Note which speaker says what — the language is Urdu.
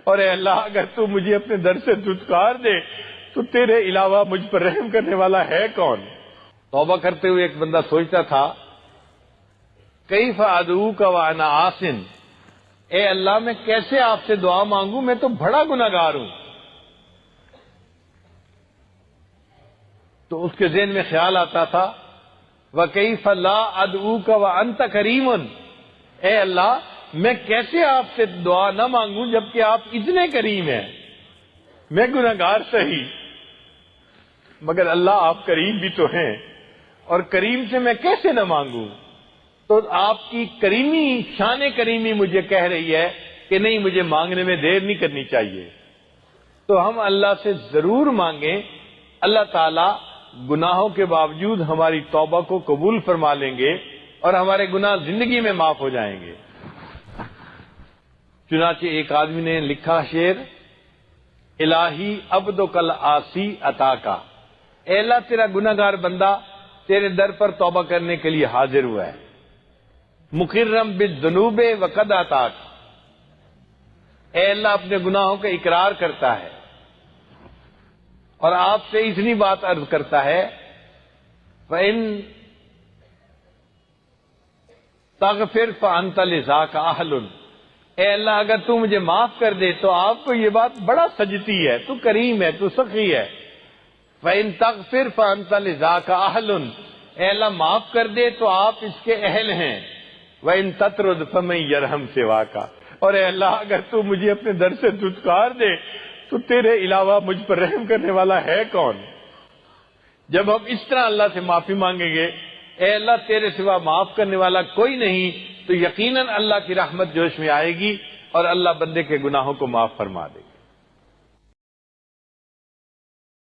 Speaker 1: اور اے اللہ اگر تو مجھے اپنے در سے دھتکار دے تو تیرے علاوہ مجھ پر رحم کرنے والا ہے کون؟ توبہ کرتے ہوئے ایک بندہ سوچتا تھا کیف ادعوک وانا آسن، اے اللہ میں کیسے آپ سے دعا مانگوں، میں تو بڑا گناہگار ہوں۔ تو اس کے ذہن میں خیال آتا تھا وَكَيْفَ لَا أَدْعُوكَ وَأَنْتَ كَرِيمٌ، اے اللہ میں کیسے آپ سے دعا نہ مانگوں جبکہ آپ اتنے کریم ہیں، میں گناہگار صحیح مگر اللہ آپ کریم بھی تو ہیں، اور کریم سے میں کیسے نہ مانگوں؟ تو آپ کی کریمی، شان کریمی مجھے کہہ رہی ہے کہ نہیں، مجھے مانگنے میں دیر نہیں کرنی چاہیے۔ تو ہم اللہ سے ضرور مانگیں، اللہ تعالی گناہوں کے باوجود ہماری توبہ کو قبول فرما لیں گے اور ہمارے گناہ زندگی میں معاف ہو جائیں گے۔ چنانچہ ایک آدمی نے لکھا شعر، الہی عبدک العاصی عطاکا، اے اللہ تیرا گناہگار بندہ تیرے در پر توبہ کرنے کے لیے حاضر ہوا ہے، مقرم بالذنوب وقد عطاک، اے اللہ اپنے گناہوں کا اقرار کرتا ہے اور آپ سے اتنی بات عرض کرتا ہے فَإِن تغفر فَأَنْتَ لِذَاكَ أَهْلٌ، اے اللہ اگر تو مجھے معاف کر دے تو آپ کو یہ بات بڑا سجتی ہے، تو کریم ہے، تو سخی ہے۔ فَإِن تغفر فَأَنْتَ لِذَاكَ أَهْلٌ، اے اللہ معاف کر دے تو آپ اس کے اہل ہیں۔ وَإِن تَطْرُدْ فَمَن يَرْحَمْ سِوَاكَ، اور اے اللہ اگر تو مجھے اپنے در سے دھتکار دے تو تیرے علاوہ مجھ پر رحم کرنے والا ہے کون؟ جب ہم اس طرح اللہ سے معافی مانگیں گے، اے اللہ تیرے سوا معاف کرنے والا کوئی نہیں، تو یقیناً اللہ کی رحمت جوش میں آئے گی اور اللہ بندے کے گناہوں کو معاف فرما دے گا۔